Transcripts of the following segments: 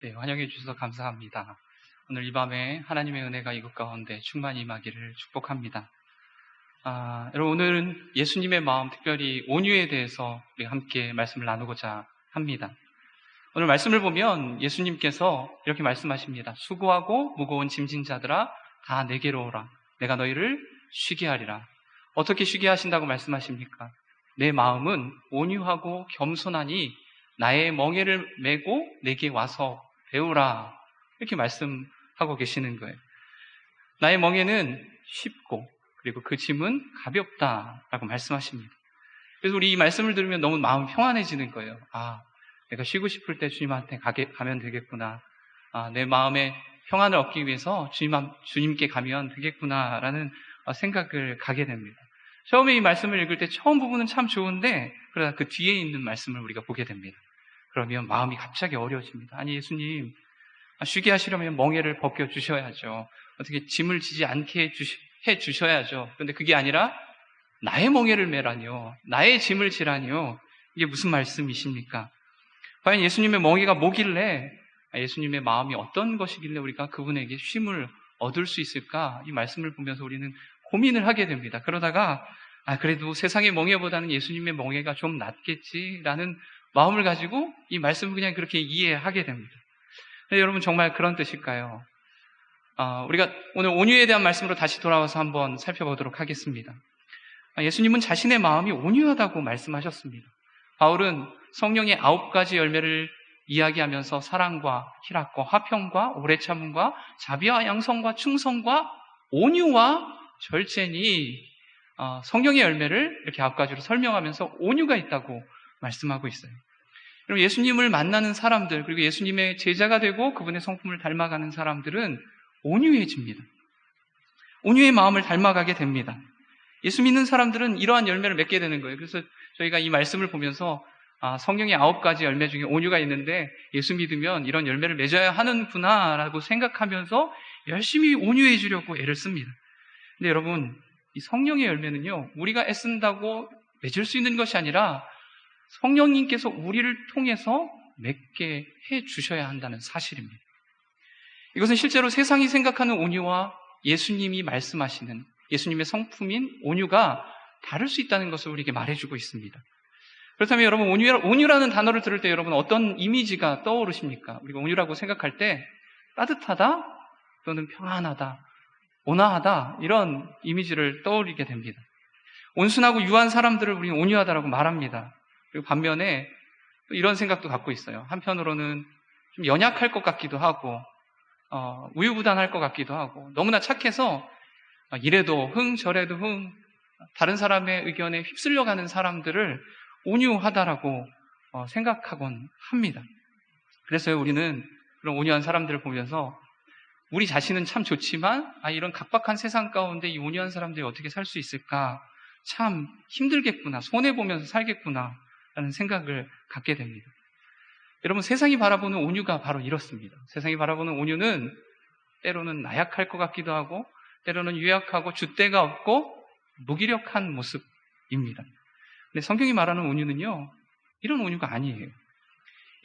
네, 환영해 주셔서 감사합니다. 오늘 이 밤에 하나님의 은혜가 이곳 가운데 충만히 임하기를 축복합니다. 여러분, 오늘은 예수님의 마음, 특별히 온유에 대해서 우리 함께 말씀을 나누고자 합니다. 오늘 말씀을 보면 예수님께서 이렇게 말씀하십니다. 수고하고 무거운 짐진 자들아 다 내게로 오라. 내가 너희를 쉬게 하리라. 어떻게 쉬게 하신다고 말씀하십니까? 내 마음은 온유하고 겸손하니 나의 멍에를 메고 내게 와서 배우라. 이렇게 말씀하고 계시는 거예요. 나의 멍에는 쉽고 그리고 그 짐은 가볍다라고 말씀하십니다. 그래서 우리 이 말씀을 들으면 너무 마음 평안해지는 거예요. 내가 쉬고 싶을 때 주님한테 가면 되겠구나. 내 마음에 평안을 얻기 위해서 주님께 가면 되겠구나라는 생각을 가게 됩니다. 처음에 이 말씀을 읽을 때 처음 부분은 참 좋은데 그러다 그 뒤에 있는 말씀을 우리가 보게 됩니다. 그러면 마음이 갑자기 어려워집니다. 아니 예수님, 쉬게 하시려면 멍에를 벗겨주셔야죠. 어떻게 짐을 지지 않게 해주셔야죠. 그런데 그게 아니라 나의 멍에를 메라니요, 나의 짐을 지라니요. 이게 무슨 말씀이십니까? 과연 예수님의 멍에가 뭐길래, 예수님의 마음이 어떤 것이길래 우리가 그분에게 쉼을 얻을 수 있을까? 이 말씀을 보면서 우리는 고민을 하게 됩니다. 그러다가 그래도 세상의 멍에보다는 예수님의 멍에가 좀 낫겠지라는 마음을 가지고 이 말씀을 그냥 그렇게 이해하게 됩니다. 여러분, 정말 그런 뜻일까요? 우리가 오늘 온유에 대한 말씀으로 다시 돌아와서 한번 살펴보도록 하겠습니다. 예수님은 자신의 마음이 온유하다고 말씀하셨습니다. 바울은 성령의 9가지 열매를 이야기하면서 사랑과 희락과 화평과 오래 참음과 자비와 양성과 충성과 온유와 절제니, 성령의 열매를 이렇게 9가지로 설명하면서 온유가 있다고 말씀하고 있어요. 그럼 예수님을 만나는 사람들, 그리고 예수님의 제자가 되고 그분의 성품을 닮아가는 사람들은 온유해집니다. 온유의 마음을 닮아가게 됩니다. 예수 믿는 사람들은 이러한 열매를 맺게 되는 거예요. 그래서 저희가 이 말씀을 보면서 성령의 9가지 열매 중에 온유가 있는데 예수 믿으면 이런 열매를 맺어야 하는구나 라고 생각하면서 열심히 온유해지려고 애를 씁니다. 근데 여러분, 이 성령의 열매는요, 우리가 애쓴다고 맺을 수 있는 것이 아니라 성령님께서 우리를 통해서 맺게 해주셔야 한다는 사실입니다. 이것은 실제로 세상이 생각하는 온유와 예수님이 말씀하시는 예수님의 성품인 온유가 다를 수 있다는 것을 우리에게 말해주고 있습니다. 그렇다면 여러분, 온유라는 단어를 들을 때 여러분 어떤 이미지가 떠오르십니까? 우리가 온유라고 생각할 때 따뜻하다 또는 평안하다, 온화하다, 이런 이미지를 떠올리게 됩니다. 온순하고 유한 사람들을 우리는 온유하다라고 말합니다. 그리고 반면에 또 이런 생각도 갖고 있어요. 한편으로는 좀 연약할 것 같기도 하고 우유부단할 것 같기도 하고, 너무나 착해서 이래도 흥 저래도 흥, 다른 사람의 의견에 휩쓸려가는 사람들을 온유하다라고 생각하곤 합니다. 그래서 우리는 그런 온유한 사람들을 보면서 우리 자신은 참 좋지만 이런 각박한 세상 가운데 이 온유한 사람들이 어떻게 살 수 있을까, 참 힘들겠구나, 손해보면서 살겠구나 라는 생각을 갖게 됩니다. 여러분, 세상이 바라보는 온유가 바로 이렇습니다. 세상이 바라보는 온유는 때로는 나약할 것 같기도 하고, 때로는 유약하고 줏대가 없고 무기력한 모습입니다. 근데 성경이 말하는 온유는요, 이런 온유가 아니에요.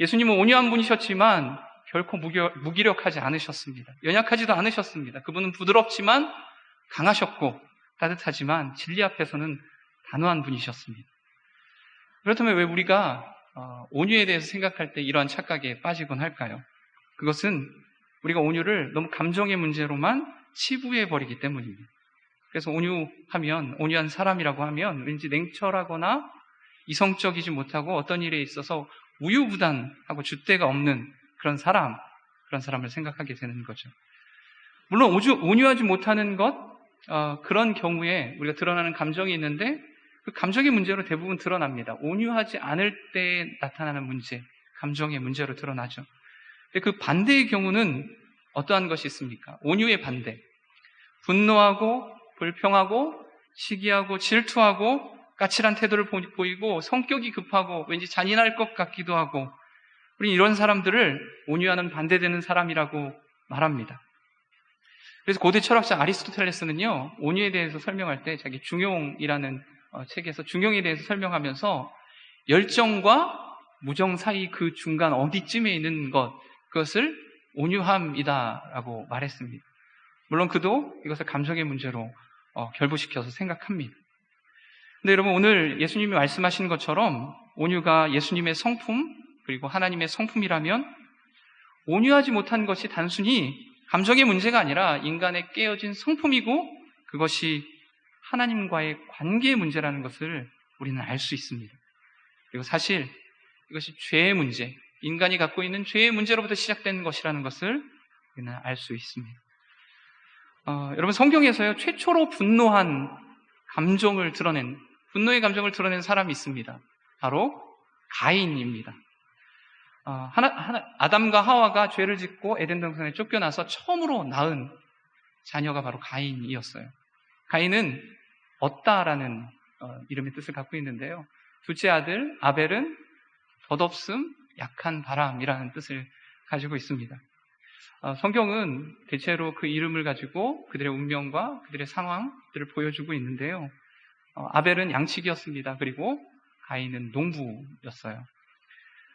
예수님은 온유한 분이셨지만 결코 무기력하지 않으셨습니다. 연약하지도 않으셨습니다. 그분은 부드럽지만 강하셨고 따뜻하지만 진리 앞에서는 단호한 분이셨습니다. 그렇다면 왜 우리가 온유에 대해서 생각할 때 이러한 착각에 빠지곤 할까요? 그것은 우리가 온유를 너무 감정의 문제로만 치부해버리기 때문입니다. 그래서 온유한 사람이라고 하면 왠지 냉철하거나 이성적이지 못하고 어떤 일에 있어서 우유부단하고 줏대가 없는 그런 사람을 생각하게 되는 거죠. 물론 온유하지 못하는 그런 경우에 우리가 드러나는 감정이 있는데 그 감정의 문제로 대부분 드러납니다. 온유하지 않을 때 나타나는 문제, 감정의 문제로 드러나죠. 근데 그 반대의 경우는 어떠한 것이 있습니까? 온유의 반대. 분노하고 불평하고 시기하고 질투하고 까칠한 태도를 보이고 성격이 급하고 왠지 잔인할 것 같기도 하고, 우리 이런 사람들을 온유와는 반대되는 사람이라고 말합니다. 그래서 고대 철학자 아리스토텔레스는요, 온유에 대해서 설명할 때 자기 중용이라는 책에서 중용에 대해서 설명하면서 열정과 무정 사이 그 중간 어디쯤에 있는 것, 그것을 온유함이다라고 말했습니다. 물론 그도 이것을 감정의 문제로 결부시켜서 생각합니다. 근데 여러분, 오늘 예수님이 말씀하신 것처럼 온유가 예수님의 성품 그리고 하나님의 성품이라면 온유하지 못한 것이 단순히 감정의 문제가 아니라 인간의 깨어진 성품이고 그것이 하나님과의 관계의 문제라는 것을 우리는 알 수 있습니다. 그리고 사실 이것이 죄의 문제, 인간이 갖고 있는 죄의 문제로부터 시작된 것이라는 것을 우리는 알 수 있습니다. 여러분, 성경에서요, 최초로 분노의 감정을 드러낸 사람이 있습니다. 바로 가인입니다. 아담과 하와가 죄를 짓고 에덴 동산에 쫓겨나서 처음으로 낳은 자녀가 바로 가인이었어요. 가인은 얻다라는 이름의 뜻을 갖고 있는데요. 둘째 아들 아벨은 덧없음, 약한 바람이라는 뜻을 가지고 있습니다. 성경은 대체로 그 이름을 가지고 그들의 운명과 그들의 상황들을 보여주고 있는데요. 아벨은 양치기였습니다. 그리고 가인은 농부였어요.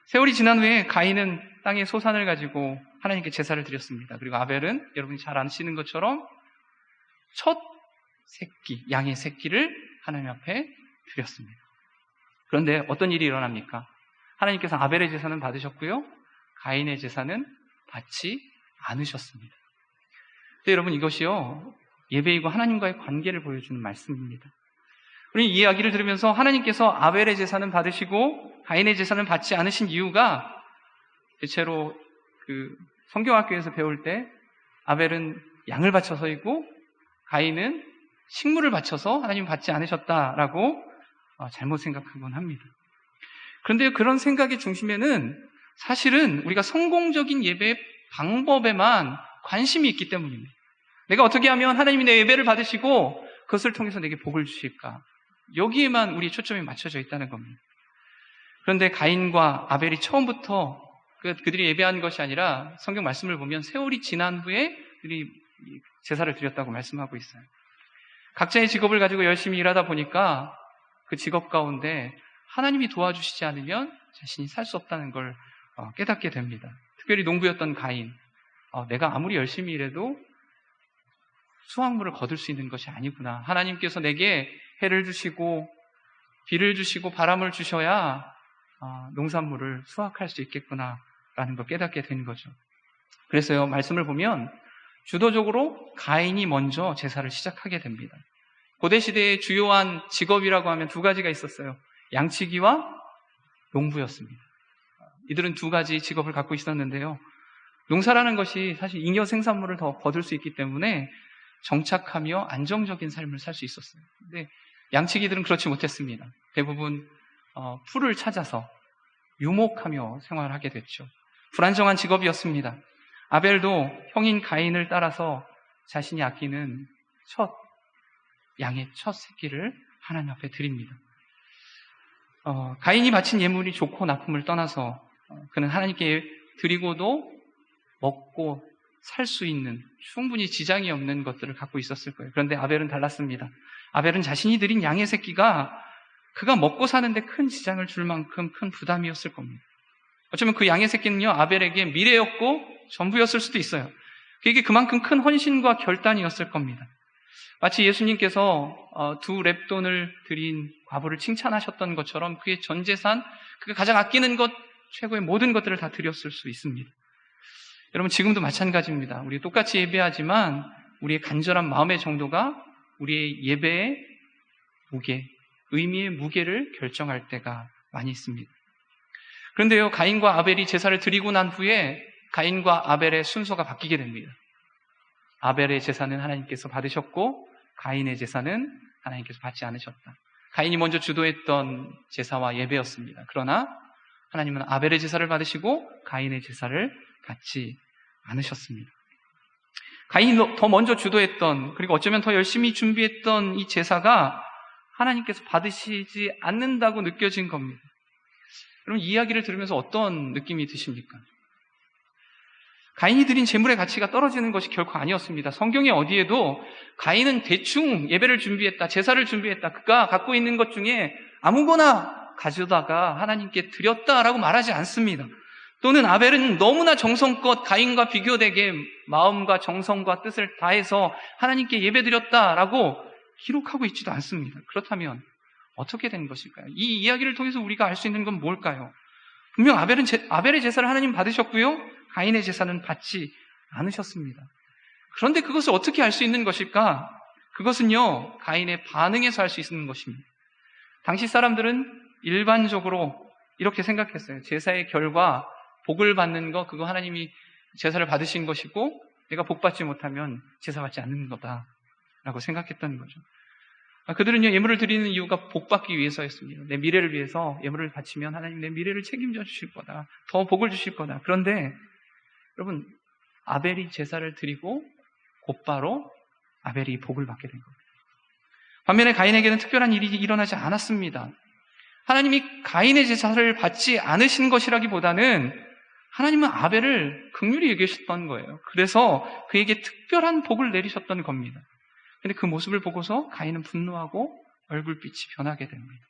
세월이 지난 후에 가인은 땅의 소산을 가지고 하나님께 제사를 드렸습니다. 그리고 아벨은 여러분이 잘 아시는 것처럼 첫 새끼, 양의 새끼를 하나님 앞에 드렸습니다. 그런데 어떤 일이 일어납니까? 하나님께서 아벨의 제사는 받으셨고요, 가인의 제사는 받지 않으셨습니다. 근데 여러분, 이것이요, 예배이고 하나님과의 관계를 보여주는 말씀입니다. 우리 이 이야기를 들으면서 하나님께서 아벨의 제사는 받으시고 가인의 제사는 받지 않으신 이유가 대체로 그 성경학교에서 배울 때 아벨은 양을 바쳐서이고 가인은 식물을 바쳐서 하나님 받지 않으셨다라고 잘못 생각하곤 합니다. 그런데 그런 생각의 중심에는 사실은 우리가 성공적인 예배의 방법에만 관심이 있기 때문입니다. 내가 어떻게 하면 하나님이 내 예배를 받으시고 그것을 통해서 내게 복을 주실까? 여기에만 우리 초점이 맞춰져 있다는 겁니다. 그런데 가인과 아벨이 처음부터 그들이 예배한 것이 아니라 성경 말씀을 보면 세월이 지난 후에 그들이 제사를 드렸다고 말씀하고 있어요. 각자의 직업을 가지고 열심히 일하다 보니까 그 직업 가운데 하나님이 도와주시지 않으면 자신이 살 수 없다는 걸 깨닫게 됩니다. 특별히 농부였던 가인, 내가 아무리 열심히 일해도 수확물을 거둘 수 있는 것이 아니구나. 하나님께서 내게 해를 주시고 비를 주시고 바람을 주셔야 농산물을 수확할 수 있겠구나라는 걸 깨닫게 된 거죠. 그래서요, 말씀을 보면 주도적으로 가인이 먼저 제사를 시작하게 됩니다. 고대시대의 주요한 직업이라고 하면 두 가지가 있었어요. 양치기와 농부였습니다. 이들은 두 가지 직업을 갖고 있었는데요. 농사라는 것이 사실 잉여 생산물을 더 거둘 수 있기 때문에 정착하며 안정적인 삶을 살 수 있었어요. 근데 양치기들은 그렇지 못했습니다. 대부분 풀을 찾아서 유목하며 생활하게 됐죠. 불안정한 직업이었습니다. 아벨도 형인 가인을 따라서 자신이 아끼는 양의 첫 새끼를 하나님 앞에 드립니다. 가인이 바친 예물이 좋고 나쁨을 떠나서 그는 하나님께 드리고도 먹고 살 수 있는 충분히 지장이 없는 것들을 갖고 있었을 거예요. 그런데 아벨은 달랐습니다. 아벨은 자신이 드린 양의 새끼가 그가 먹고 사는데 큰 지장을 줄 만큼 큰 부담이었을 겁니다. 어쩌면 그 양의 새끼는요, 아벨에게 미래였고 전부였을 수도 있어요. 그게 그만큼 큰 헌신과 결단이었을 겁니다. 마치 예수님께서 두 렙돈을 드린 과부를 칭찬하셨던 것처럼 그의 전 재산, 그가 가장 아끼는 것, 최고의 모든 것들을 다 드렸을 수 있습니다. 여러분, 지금도 마찬가지입니다. 우리 똑같이 예배하지만 우리의 간절한 마음의 정도가 우리의 예배의 무게, 의미의 무게를 결정할 때가 많이 있습니다. 그런데요, 가인과 아벨이 제사를 드리고 난 후에 가인과 아벨의 순서가 바뀌게 됩니다. 아벨의 제사는 하나님께서 받으셨고 가인의 제사는 하나님께서 받지 않으셨다. 가인이 먼저 주도했던 제사와 예배였습니다. 그러나 하나님은 아벨의 제사를 받으시고 가인의 제사를 받지 않으셨습니다. 가인이 더 먼저 주도했던, 그리고 어쩌면 더 열심히 준비했던 이 제사가 하나님께서 받으시지 않는다고 느껴진 겁니다. 여러분, 이 이야기를 들으면서 어떤 느낌이 드십니까? 가인이 드린 제물의 가치가 떨어지는 것이 결코 아니었습니다. 성경에 어디에도 가인은 대충 예배를 준비했다, 제사를 준비했다, 그가 갖고 있는 것 중에 아무거나 가져다가 하나님께 드렸다라고 말하지 않습니다. 또는 아벨은 너무나 정성껏 가인과 비교되게 마음과 정성과 뜻을 다해서 하나님께 예배드렸다라고 기록하고 있지도 않습니다. 그렇다면 어떻게 된 것일까요? 이 이야기를 통해서 우리가 알 수 있는 건 뭘까요? 분명 아벨의 제사를 하나님 받으셨고요, 가인의 제사는 받지 않으셨습니다. 그런데 그것을 어떻게 알 수 있는 것일까? 그것은요, 가인의 반응에서 알 수 있는 것입니다. 당시 사람들은 일반적으로 이렇게 생각했어요. 제사의 결과, 복을 받는 거, 그거 하나님이 제사를 받으신 것이고 내가 복 받지 못하면 제사 받지 않는 거다라고 생각했던 거죠. 그들은요, 예물을 드리는 이유가 복 받기 위해서였습니다. 내 미래를 위해서 예물을 바치면 하나님 내 미래를 책임져 주실 거다, 더 복을 주실 거다. 그런데 여러분, 아벨이 제사를 드리고 곧바로 아벨이 복을 받게 된 겁니다. 반면에 가인에게는 특별한 일이 일어나지 않았습니다. 하나님이 가인의 제사를 받지 않으신 것이라기보다는 하나님은 아벨을 긍휼히 여기셨던 거예요. 그래서 그에게 특별한 복을 내리셨던 겁니다. 그런데 그 모습을 보고서 가인은 분노하고 얼굴빛이 변하게 됩니다.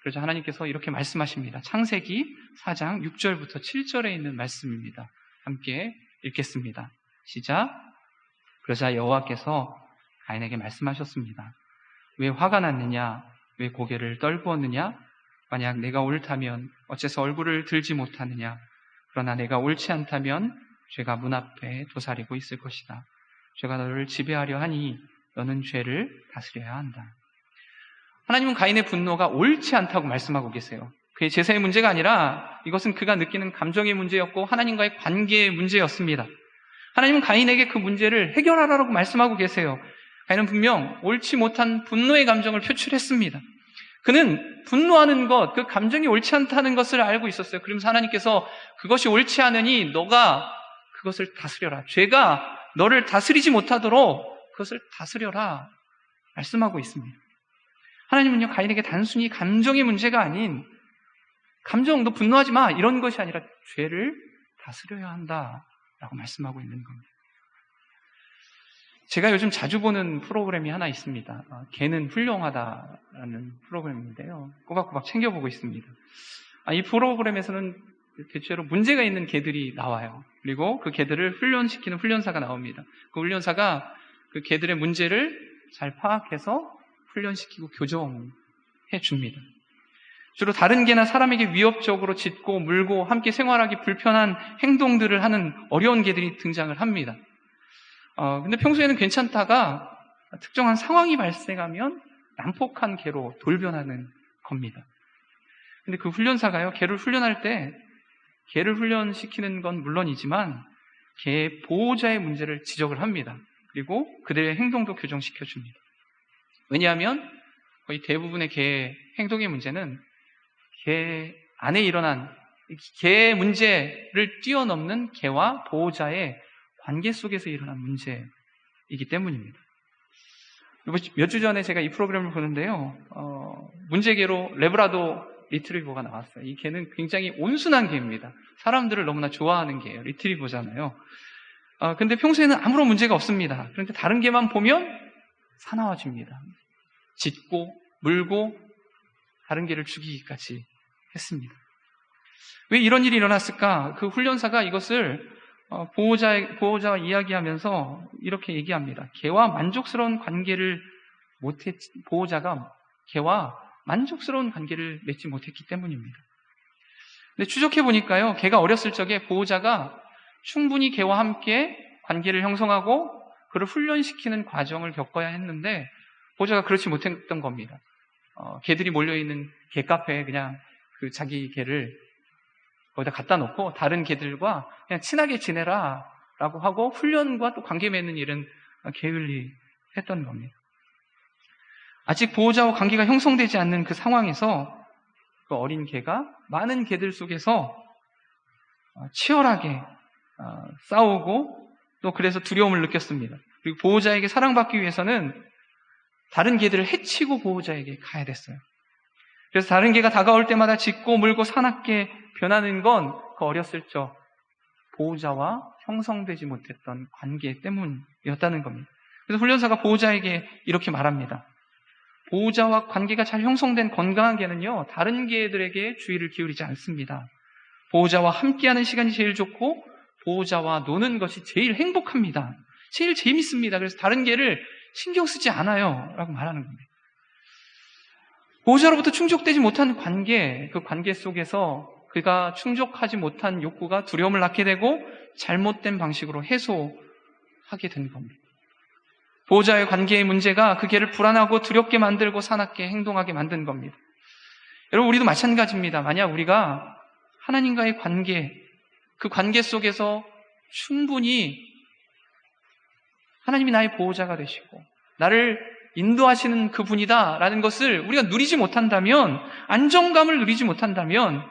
그래서 하나님께서 이렇게 말씀하십니다. 창세기 4장 6절부터 7절에 있는 말씀입니다. 함께 읽겠습니다. 시작. 그러자 여호와께서 가인에게 말씀하셨습니다. 왜 화가 났느냐? 왜 고개를 떨구었느냐? 만약 내가 옳다면 어째서 얼굴을 들지 못하느냐? 그러나 내가 옳지 않다면 죄가 문 앞에 도사리고 있을 것이다. 죄가 너를 지배하려 하니 너는 죄를 다스려야 한다. 하나님은 가인의 분노가 옳지 않다고 말씀하고 계세요. 그의 제사의 문제가 아니라 이것은 그가 느끼는 감정의 문제였고 하나님과의 관계의 문제였습니다. 하나님은 가인에게 그 문제를 해결하라고 말씀하고 계세요. 가인은 분명 옳지 못한 분노의 감정을 표출했습니다. 그는 분노하는 것, 그 감정이 옳지 않다는 것을 알고 있었어요. 그러면서 하나님께서 그것이 옳지 않으니 너가 그것을 다스려라. 죄가 너를 다스리지 못하도록 그것을 다스려라 말씀하고 있습니다. 하나님은요, 가인에게 단순히 감정의 문제가 아닌 감정, 너 분노하지 마, 이런 것이 아니라 죄를 다스려야 한다라고 말씀하고 있는 겁니다. 제가 요즘 자주 보는 프로그램이 하나 있습니다. 개는 훌륭하다라는 프로그램인데요. 꼬박꼬박 챙겨보고 있습니다. 이 프로그램에서는 대체로 문제가 있는 개들이 나와요. 그리고 그 개들을 훈련시키는 훈련사가 나옵니다. 그 훈련사가 그 개들의 문제를 잘 파악해서 훈련시키고 교정해 줍니다. 주로 다른 개나 사람에게 위협적으로 짖고 물고 함께 생활하기 불편한 행동들을 하는 어려운 개들이 등장을 합니다. 근데 평소에는 괜찮다가 특정한 상황이 발생하면 난폭한 개로 돌변하는 겁니다. 근데 그 훈련사가요, 개를 훈련할 때 개를 훈련시키는 건 물론이지만 개의 보호자의 문제를 지적을 합니다. 그리고 그들의 행동도 교정시켜 줍니다. 왜냐하면 거의 대부분의 개의 행동의 문제는 개 안에 일어난 개의 문제를 뛰어넘는 개와 보호자의 관계 속에서 일어난 문제이기 때문입니다. 몇 주 전에 제가 이 프로그램을 보는데요, 문제개로 레브라도 리트리버가 나왔어요. 이 개는 굉장히 온순한 개입니다. 사람들을 너무나 좋아하는 개예요. 리트리버잖아요. 근데 평소에는 아무런 문제가 없습니다. 그런데 다른 개만 보면 사나워집니다. 짖고 물고 다른 개를 죽이기까지 했습니다. 왜 이런 일이 일어났을까? 그 훈련사가 이것을 보호자와 이야기하면서 이렇게 얘기합니다. 개와 만족스러운 관계를 보호자가 개와 만족스러운 관계를 맺지 못했기 때문입니다. 근데 추적해 보니까요, 개가 어렸을 적에 보호자가 충분히 개와 함께 관계를 형성하고 그를 훈련시키는 과정을 겪어야 했는데 보호자가 그렇지 못했던 겁니다. 개들이 몰려있는 개카페에 그냥 그 자기 개를 거기다 갖다 놓고 다른 개들과 그냥 친하게 지내라 라고 하고 훈련과 또 관계 맺는 일은 게을리 했던 겁니다. 아직 보호자와 관계가 형성되지 않는 그 상황에서 그 어린 개가 많은 개들 속에서 치열하게 싸우고 또 그래서 두려움을 느꼈습니다. 그리고 보호자에게 사랑받기 위해서는 다른 개들을 해치고 보호자에게 가야 됐어요. 그래서 다른 개가 다가올 때마다 짖고 물고 사납게 변하는 건 그 어렸을 적 보호자와 형성되지 못했던 관계 때문이었다는 겁니다. 그래서 훈련사가 보호자에게 이렇게 말합니다. 보호자와 관계가 잘 형성된 건강한 개는요, 다른 개들에게 주의를 기울이지 않습니다. 보호자와 함께하는 시간이 제일 좋고 보호자와 노는 것이 제일 행복합니다. 제일 재밌습니다. 그래서 다른 개를 신경 쓰지 않아요. 라고 말하는 겁니다. 보호자로부터 충족되지 못한 관계, 그 관계 속에서 그가 충족하지 못한 욕구가 두려움을 낳게 되고 잘못된 방식으로 해소하게 된 겁니다. 보호자의 관계의 문제가 그 개를 불안하고 두렵게 만들고 사납게 행동하게 만든 겁니다. 여러분, 우리도 마찬가지입니다. 만약 우리가 하나님과의 관계, 그 관계 속에서 충분히 하나님이 나의 보호자가 되시고 나를 인도하시는 그분이다라는 것을 우리가 누리지 못한다면, 안정감을 누리지 못한다면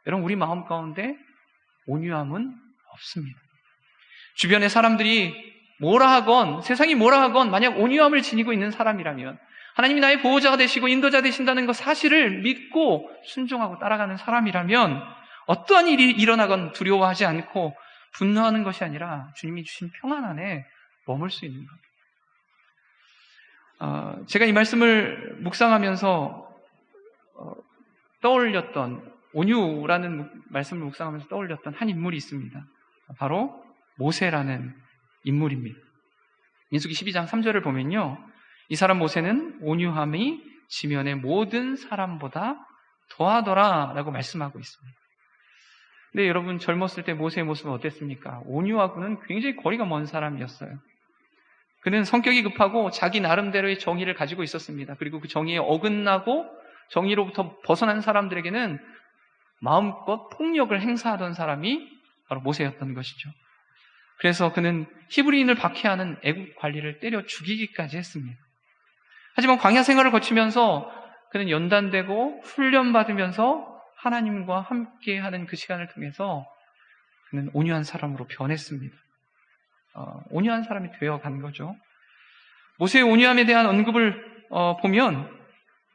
여러분, 우리 마음 가운데 온유함은 없습니다. 주변의 사람들이 뭐라 하건, 세상이 뭐라 하건 만약 온유함을 지니고 있는 사람이라면, 하나님이 나의 보호자가 되시고 인도자 되신다는 것 사실을 믿고 순종하고 따라가는 사람이라면 어떠한 일이 일어나건 두려워하지 않고 분노하는 것이 아니라 주님이 주신 평안 안에 머물 수 있는 겁니다. 제가 이 말씀을 묵상하면서 떠올렸던, 온유라는 말씀을 묵상하면서 떠올렸던 한 인물이 있습니다. 바로 모세라는 인물입니다. 민수기 12장 3절을 보면요, 이 사람 모세는 온유함이 지면의 모든 사람보다 더하더라 라고 말씀하고 있습니다. 근데 여러분, 젊었을 때 모세의 모습은 어땠습니까? 온유하고는 굉장히 거리가 먼 사람이었어요. 그는 성격이 급하고 자기 나름대로의 정의를 가지고 있었습니다. 그리고 그 정의에 어긋나고 정의로부터 벗어난 사람들에게는 마음껏 폭력을 행사하던 사람이 바로 모세였던 것이죠. 그래서 그는 히브리인을 박해하는 애국 관리를 때려 죽이기까지 했습니다. 하지만 광야 생활을 거치면서 그는 연단되고 훈련받으면서 하나님과 함께하는 그 시간을 통해서 그는 온유한 사람으로 변했습니다. 온유한 사람이 되어간 거죠. 모세의 온유함에 대한 언급을 보면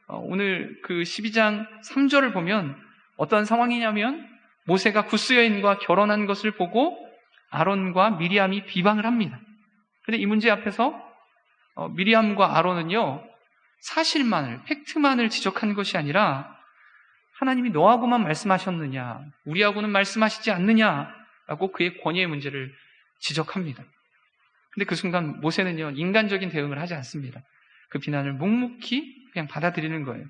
오늘 그 12장 3절을 보면 어떤 상황이냐면 모세가 구스 여인과 결혼한 것을 보고 아론과 미리암이 비방을 합니다. 그런데 이 문제 앞에서 미리암과 아론은요, 사실만을, 팩트만을 지적한 것이 아니라 하나님이 너하고만 말씀하셨느냐, 우리하고는 말씀하시지 않느냐라고 그의 권위의 문제를 지적합니다. 근데 그 순간 모세는요, 인간적인 대응을 하지 않습니다. 그 비난을 묵묵히 그냥 받아들이는 거예요.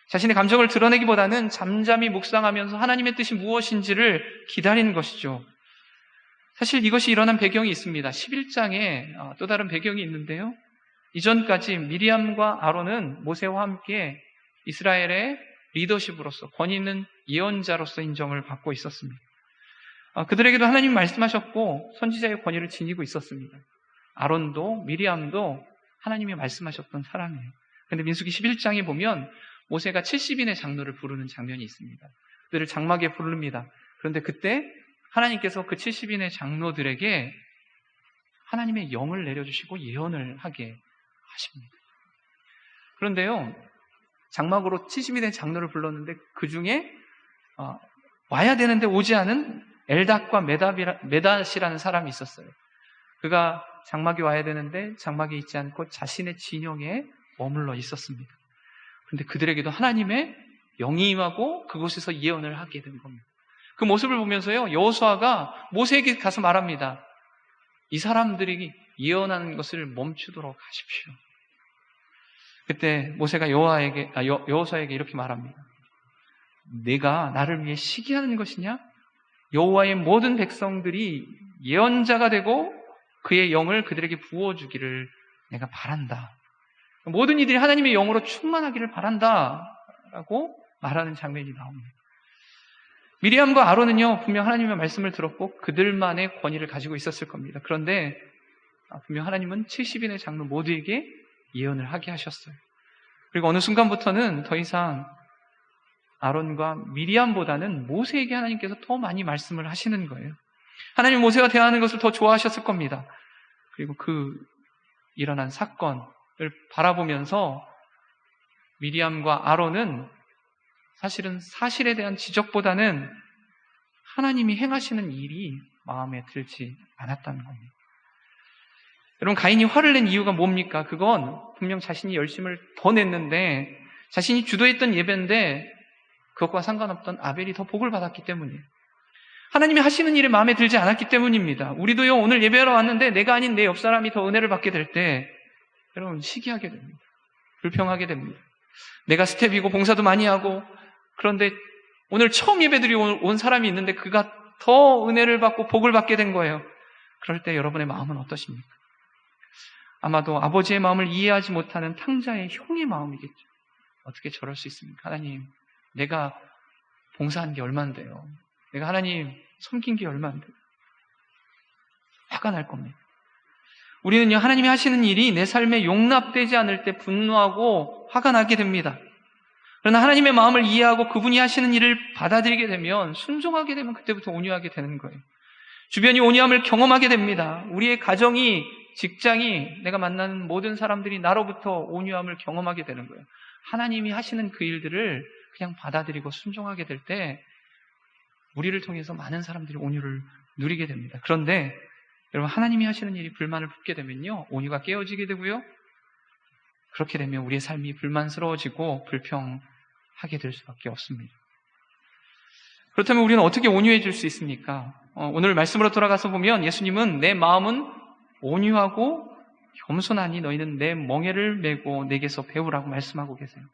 자신의 감정을 드러내기보다는 잠잠히 묵상하면서 하나님의 뜻이 무엇인지를 기다리는 것이죠. 사실 이것이 일어난 배경이 있습니다. 11장에 또 다른 배경이 있는데요, 이전까지 미리암과 아론은 모세와 함께 이스라엘의 리더십으로서, 권위 있는 예언자로서 인정을 받고 있었습니다. 그들에게도 하나님이 말씀하셨고 선지자의 권위를 지니고 있었습니다. 아론도 미리암도 하나님이 말씀하셨던 사람이에요. 그런데 민수기 11장에 보면 모세가 70인의 장로를 부르는 장면이 있습니다. 그들을 장막에 부릅니다. 그런데 그때 하나님께서 그 70인의 장로들에게 하나님의 영을 내려주시고 예언을 하게 하십니다. 그런데요, 장막으로 70인의 장로를 불렀는데 그 중에 와야 되는데 오지 않은 엘닷과 메닷이라는 사람이 있었어요. 그가 장막에 와야 되는데 장막에 있지 않고 자신의 진영에 머물러 있었습니다. 그런데 그들에게도 하나님의 영이 임하고 그곳에서 예언을 하게 된 겁니다. 그 모습을 보면서요, 여호수아가 모세에게 가서 말합니다. 이 사람들이 예언하는 것을 멈추도록 하십시오. 그때 모세가 여호수아에게 이렇게 말합니다. 내가 나를 위해 시기하는 것이냐? 여호와의 모든 백성들이 예언자가 되고 그의 영을 그들에게 부어주기를 내가 바란다. 모든 이들이 하나님의 영으로 충만하기를 바란다 라고 말하는 장면이 나옵니다. 미리암과 아론은요, 분명 하나님의 말씀을 들었고 그들만의 권위를 가지고 있었을 겁니다. 그런데 분명 하나님은 70인의 장로 모두에게 예언을 하게 하셨어요. 그리고 어느 순간부터는 더 이상 아론과 미리암보다는 모세에게 하나님께서 더 많이 말씀을 하시는 거예요. 하나님 모세와 대화하는 것을 더 좋아하셨을 겁니다. 그리고 그 일어난 사건을 바라보면서 미리암과 아론은 사실은 사실에 대한 지적보다는 하나님이 행하시는 일이 마음에 들지 않았다는 겁니다. 여러분, 가인이 화를 낸 이유가 뭡니까? 그건 분명 자신이 열심을 더 냈는데, 자신이 주도했던 예배인데 그것과 상관없던 아벨이 더 복을 받았기 때문이에요. 하나님이 하시는 일이 마음에 들지 않았기 때문입니다. 우리도요, 오늘 예배하러 왔는데 내가 아닌 내 옆 사람이 더 은혜를 받게 될 때 여러분 시기하게 됩니다. 불평하게 됩니다. 내가 스텝이고 봉사도 많이 하고, 그런데 오늘 처음 예배드리고 온 사람이 있는데 그가 더 은혜를 받고 복을 받게 된 거예요. 그럴 때 여러분의 마음은 어떠십니까? 아마도 아버지의 마음을 이해하지 못하는 탕자의 형의 마음이겠죠. 어떻게 저럴 수 있습니까? 하나님, 내가 봉사한 게 얼만데요. 내가 하나님 섬긴 게 얼만데요. 화가 날 겁니다. 우리는요, 하나님이 하시는 일이 내 삶에 용납되지 않을 때 분노하고 화가 나게 됩니다. 그러나 하나님의 마음을 이해하고 그분이 하시는 일을 받아들이게 되면, 순종하게 되면 그때부터 온유하게 되는 거예요. 주변이 온유함을 경험하게 됩니다. 우리의 가정이, 직장이, 내가 만나는 모든 사람들이 나로부터 온유함을 경험하게 되는 거예요. 하나님이 하시는 그 일들을 그냥 받아들이고 순종하게 될 때 우리를 통해서 많은 사람들이 온유를 누리게 됩니다. 그런데 여러분, 하나님이 하시는 일이 불만을 품게 되면요, 온유가 깨어지게 되고요, 그렇게 되면 우리의 삶이 불만스러워지고 불평하게 될 수밖에 없습니다. 그렇다면 우리는 어떻게 온유해질 수 있습니까? 오늘 말씀으로 돌아가서 보면 예수님은 내 마음은 온유하고 겸손하니 너희는 내 멍에를 메고 내게서 배우라고 말씀하고 계세요.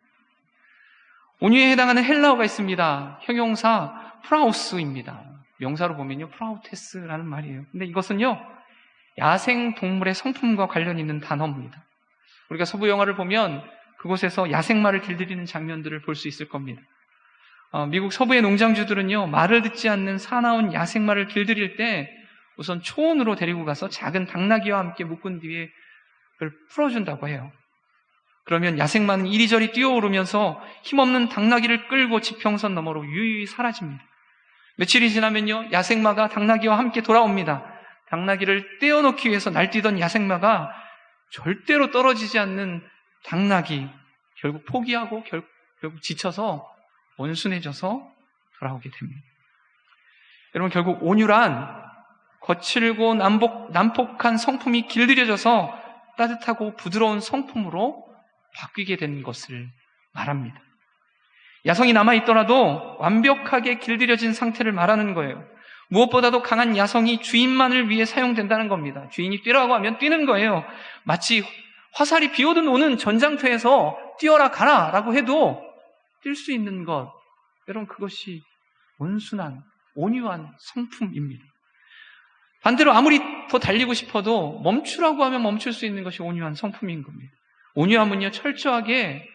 온유에 해당하는 헬라어가 있습니다. 형용사 프라우스입니다. 명사로 보면요, 프라우테스라는 말이에요. 근데 이것은요, 야생 동물의 성품과 관련 있는 단어입니다. 우리가 서부 영화를 보면 그곳에서 야생마를 길들이는 장면들을 볼 수 있을 겁니다. 미국 서부의 농장주들은요, 말을 듣지 않는 사나운 야생마를 길들일 때 우선 초원으로 데리고 가서 작은 당나귀와 함께 묶은 뒤에 그걸 풀어준다고 해요. 그러면 야생마는 이리저리 뛰어오르면서 힘없는 당나귀를 끌고 지평선 너머로 유유히 사라집니다. 며칠이 지나면요, 야생마가 당나귀와 함께 돌아옵니다. 당나귀를 떼어놓기 위해서 날뛰던 야생마가 절대로 떨어지지 않는 당나귀, 결국 포기하고 결국 지쳐서 온순해져서 돌아오게 됩니다. 여러분, 결국 온유란 거칠고 난폭한 성품이 길들여져서 따뜻하고 부드러운 성품으로 바뀌게 된 것을 말합니다. 야성이 남아있더라도 완벽하게 길들여진 상태를 말하는 거예요. 무엇보다도 강한 야성이 주인만을 위해 사용된다는 겁니다. 주인이 뛰라고 하면 뛰는 거예요. 마치 화살이 비오든 오는 전장터에서 뛰어라 가라 라고 해도 뛸 수 있는 것, 여러분, 그것이 온순한, 온유한 성품입니다. 반대로 아무리 더 달리고 싶어도 멈추라고 하면 멈출 수 있는 것이 온유한 성품인 겁니다. 온유함은요, 철저하게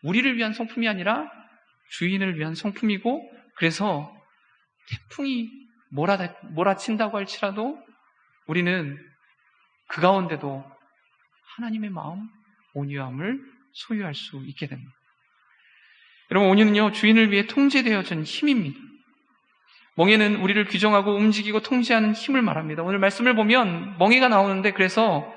우리를 위한 성품이 아니라 주인을 위한 성품이고, 그래서 태풍이 몰아친다고 할지라도 우리는 그 가운데도 하나님의 마음, 온유함을 소유할 수 있게 됩니다. 여러분, 온유는요, 주인을 위해 통제되어진 힘입니다. 멍에는 우리를 규정하고 움직이고 통제하는 힘을 말합니다. 오늘 말씀을 보면 멍에가 나오는데, 그래서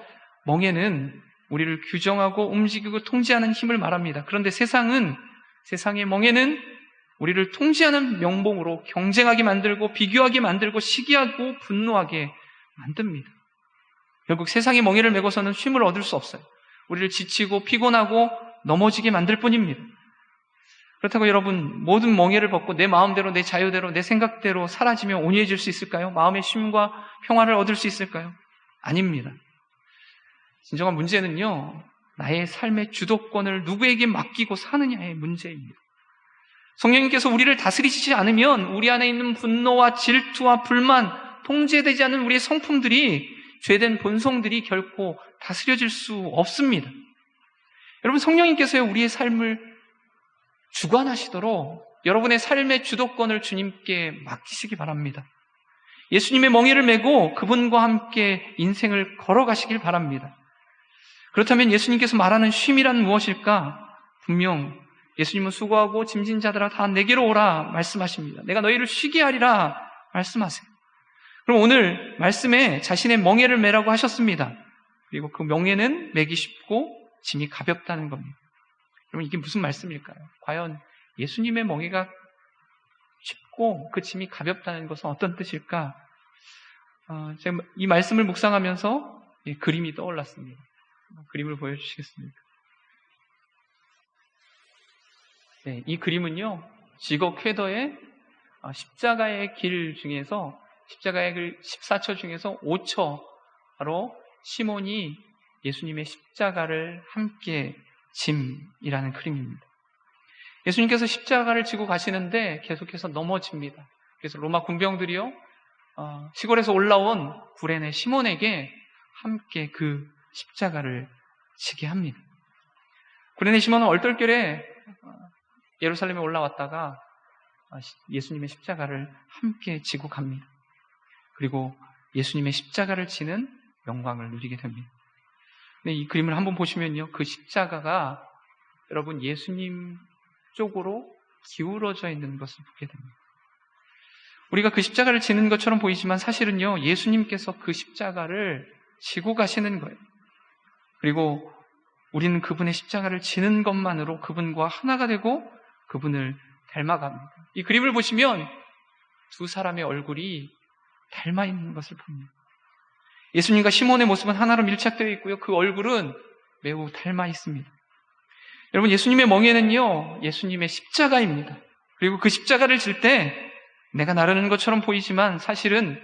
멍에는 우리를 규정하고 움직이고 통제하는 힘을 말합니다. 그런데 세상의 멍에는 우리를 통제하는 명봉으로 경쟁하게 만들고 비교하게 만들고 시기하고 분노하게 만듭니다. 결국 세상의 멍에를 메고서는 쉼을 얻을 수 없어요. 우리를 지치고 피곤하고 넘어지게 만들 뿐입니다. 그렇다고 여러분, 모든 멍에를 벗고 내 마음대로, 내 자유대로, 내 생각대로 사라지면 온유해질 수 있을까요? 마음의 쉼과 평화를 얻을 수 있을까요? 아닙니다. 진정한 문제는요, 나의 삶의 주도권을 누구에게 맡기고 사느냐의 문제입니다. 성령님께서 우리를 다스리시지 않으면 우리 안에 있는 분노와 질투와 불만, 통제되지 않은 우리의 성품들이, 죄된 본성들이 결코 다스려질 수 없습니다. 여러분, 성령님께서 우리의 삶을 주관하시도록 여러분의 삶의 주도권을 주님께 맡기시기 바랍니다. 예수님의 멍에를 메고 그분과 함께 인생을 걸어가시길 바랍니다. 그렇다면 예수님께서 말하는 쉼이란 무엇일까? 분명 예수님은 수고하고 짐진 자들아 다 내게로 오라 말씀하십니다. 내가 너희를 쉬게 하리라 말씀하세요. 그럼 오늘 말씀에 자신의 멍에를 메라고 하셨습니다. 그리고 그 멍에는 메기 쉽고 짐이 가볍다는 겁니다. 그럼 이게 무슨 말씀일까요? 과연 예수님의 멍에가 쉽고 그 짐이 가볍다는 것은 어떤 뜻일까? 제가 이 말씀을 묵상하면서 그림이 떠올랐습니다. 그림을 보여주시겠습니까? 네, 이 그림은요, 지거 쾌더의 십자가의 길 중에서 십자가의 길 14처 중에서 5처 바로 시몬이 예수님의 십자가를 함께 짐이라는 그림입니다. 예수님께서 십자가를 지고 가시는데 계속해서 넘어집니다. 그래서 로마 군병들이요 시골에서 올라온 구레네 시몬에게 함께 그 십자가를 지게 합니다. 구레네 시몬은 얼떨결에 예루살렘에 올라왔다가 예수님의 십자가를 함께 지고 갑니다. 그리고 예수님의 십자가를 지는 영광을 누리게 됩니다. 근데 이 그림을 한번 보시면요, 그 십자가가 여러분 예수님 쪽으로 기울어져 있는 것을 보게 됩니다. 우리가 그 십자가를 지는 것처럼 보이지만 사실은요, 예수님께서 그 십자가를 지고 가시는 거예요. 그리고 우리는 그분의 십자가를 지는 것만으로 그분과 하나가 되고 그분을 닮아갑니다. 이 그림을 보시면 두 사람의 얼굴이 닮아 있는 것을 봅니다. 예수님과 시몬의 모습은 하나로 밀착되어 있고요, 그 얼굴은 매우 닮아 있습니다. 여러분, 예수님의 멍에는요, 예수님의 십자가입니다. 그리고 그 십자가를 질 때 내가 나르는 것처럼 보이지만 사실은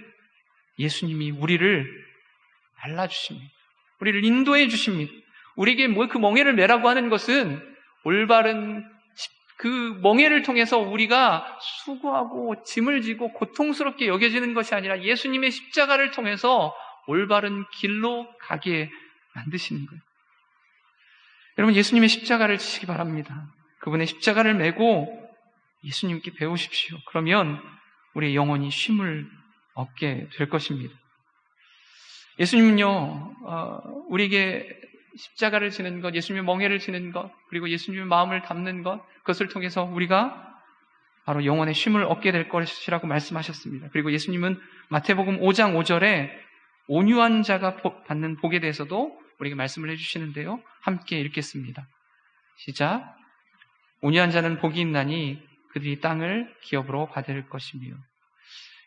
예수님이 우리를 알라주십니다. 우리를 인도해 주십니다. 우리에게 그 멍에를 매라고 하는 것은 올바른 그 멍에를 통해서 우리가 수고하고 짐을 지고 고통스럽게 여겨지는 것이 아니라 예수님의 십자가를 통해서 올바른 길로 가게 만드시는 거예요. 여러분, 예수님의 십자가를 지시기 바랍니다. 그분의 십자가를 메고 예수님께 배우십시오. 그러면 우리의 영혼이 쉼을 얻게 될 것입니다. 예수님은요, 우리에게 십자가를 지는 것, 예수님의 멍에를 지는 것, 그리고 예수님의 마음을 담는 것, 그것을 통해서 우리가 바로 영혼의 쉼을 얻게 될 것이라고 말씀하셨습니다. 그리고 예수님은 마태복음 5장 5절에 온유한 자가 받는 복에 대해서도 우리에게 말씀을 해주시는데요. 함께 읽겠습니다. 시작. 온유한 자는 복이 있나니 그들이 땅을 기업으로 받을 것이며.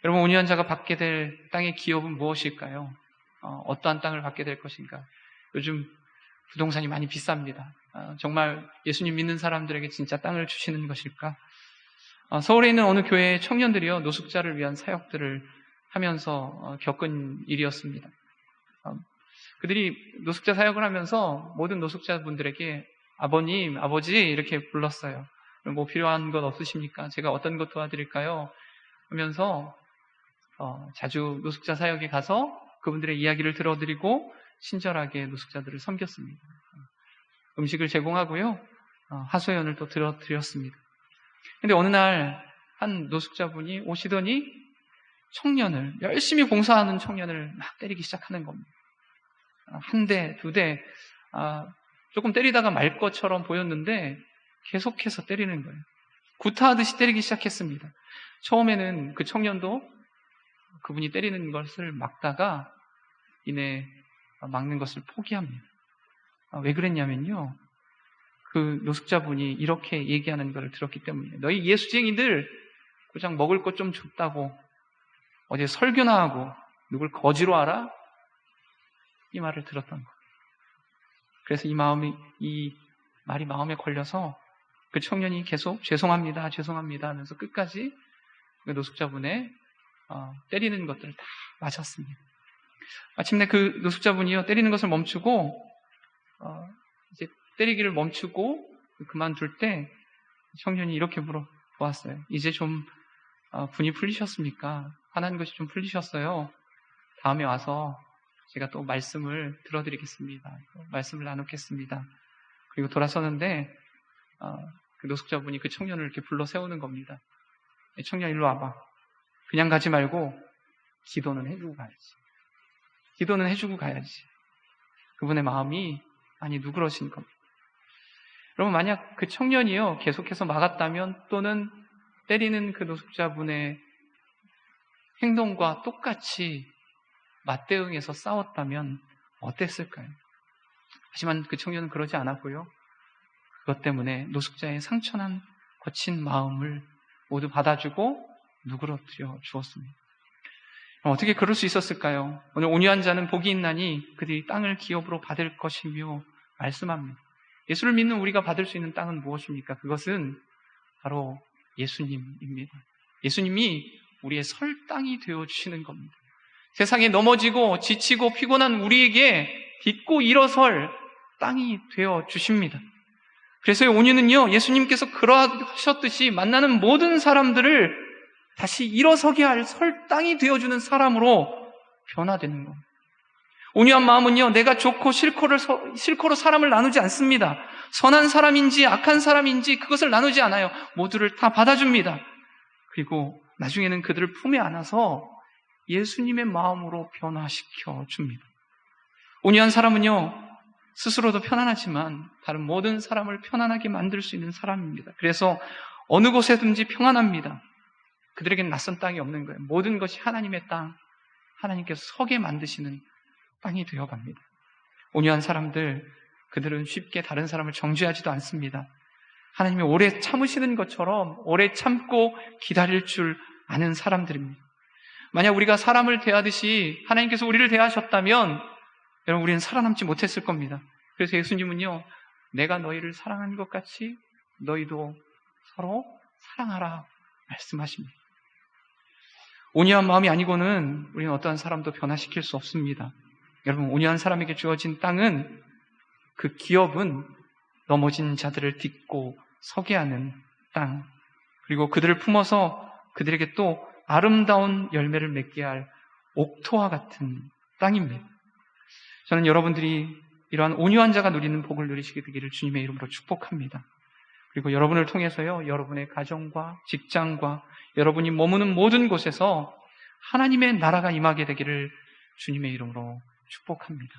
여러분, 온유한 자가 받게 될 땅의 기업은 무엇일까요? 어떠한 땅을 받게 될 것인가? 요즘 부동산이 많이 비쌉니다. 정말 예수님 믿는 사람들에게 진짜 땅을 주시는 것일까? 서울에 있는 어느 교회의 청년들이요, 노숙자를 위한 사역들을 하면서 겪은 일이었습니다. 그들이 노숙자 사역을 하면서 모든 노숙자분들에게 아버님, 아버지 이렇게 불렀어요. 뭐 필요한 것 없으십니까? 제가 어떤 것 도와드릴까요? 하면서 자주 노숙자 사역에 가서 그분들의 이야기를 들어드리고 친절하게 노숙자들을 섬겼습니다. 음식을 제공하고요, 하소연을 또 들어드렸습니다. 근데 어느 날 한 노숙자분이 오시더니 열심히 봉사하는 청년을 막 때리기 시작하는 겁니다. 한 대, 두 대, 조금 때리다가 말 것처럼 보였는데 계속해서 때리는 거예요. 구타하듯이 때리기 시작했습니다. 처음에는 그 청년도 그분이 때리는 것을 막다가 이내 막는 것을 포기합니다. 왜 그랬냐면요, 그 노숙자분이 이렇게 얘기하는 것을 들었기 때문이에요. 너희 예수쟁이들 고작 먹을 것 좀 줬다고 어제 설교나 하고 누굴 거지로 알아? 이 말을 들었던 거예요. 그래서 이 말이 마음에 걸려서 그 청년이 계속 죄송합니다 하면서 끝까지 그 노숙자분의 때리는 것들을 다 마쳤습니다. 마침내 그 노숙자분이요, 때리는 것을 멈추고 이제 때리기를 멈추고 그만둘 때 청년이 이렇게 물어보았어요. 이제 좀 분이 풀리셨습니까? 화난 것이 좀 풀리셨어요? 다음에 와서 제가 또 말씀을 들어드리겠습니다. 말씀을 나누겠습니다. 그리고 돌아서는데 그 노숙자분이 그 청년을 이렇게 불러 세우는 겁니다. 청년 일로 와봐. 그냥 가지 말고 기도는 해주고 가야지. 기도는 해주고 가야지. 그분의 마음이 많이 누그러진 겁니다. 여러분, 만약 그 청년이요 계속해서 막았다면, 또는 때리는 그 노숙자분의 행동과 똑같이 맞대응해서 싸웠다면 어땠을까요? 하지만 그 청년은 그러지 않았고요, 그것 때문에 노숙자의 상처난 거친 마음을 모두 받아주고 누그러뜨려 주었습니다. 어떻게 그럴 수 있었을까요? 오늘 온유한 자는 복이 있나니 그들이 땅을 기업으로 받을 것이며 말씀합니다. 예수를 믿는 우리가 받을 수 있는 땅은 무엇입니까? 그것은 바로 예수님입니다. 예수님이 우리의 설당이 되어주시는 겁니다. 세상에 넘어지고 지치고 피곤한 우리에게 딛고 일어설 땅이 되어주십니다. 그래서 온유는요, 예수님께서 그러하셨듯이 만나는 모든 사람들을 다시 일어서게 할 설당이 되어주는 사람으로 변화되는 겁니다. 온유한 마음은요, 내가 좋고 싫고로 사람을 나누지 않습니다. 선한 사람인지 악한 사람인지 그것을 나누지 않아요. 모두를 다 받아줍니다. 그리고 나중에는 그들을 품에 안아서 예수님의 마음으로 변화시켜 줍니다. 온유한 사람은요, 스스로도 편안하지만 다른 모든 사람을 편안하게 만들 수 있는 사람입니다. 그래서 어느 곳에든지 평안합니다. 그들에게는 낯선 땅이 없는 거예요. 모든 것이 하나님의 땅, 하나님께서 서게 만드시는 땅이 되어갑니다. 온유한 사람들, 그들은 쉽게 다른 사람을 정죄하지도 않습니다. 하나님이 오래 참으시는 것처럼 오래 참고 기다릴 줄 아는 사람들입니다. 만약 우리가 사람을 대하듯이 하나님께서 우리를 대하셨다면 여러분, 우리는 살아남지 못했을 겁니다. 그래서 예수님은요, 내가 너희를 사랑한 것 같이 너희도 서로 사랑하라 말씀하십니다. 온유한 마음이 아니고는 우리는 어떠한 사람도 변화시킬 수 없습니다. 여러분, 온유한 사람에게 주어진 땅은, 그 기업은 넘어진 자들을 딛고 서게 하는 땅, 그리고 그들을 품어서 그들에게 또 아름다운 열매를 맺게 할 옥토와 같은 땅입니다. 저는 여러분들이 이러한 온유한 자가 누리는 복을 누리시게 되기를 주님의 이름으로 축복합니다. 그리고 여러분을 통해서요, 여러분의 가정과 직장과 여러분이 머무는 모든 곳에서 하나님의 나라가 임하게 되기를 주님의 이름으로 축복합니다.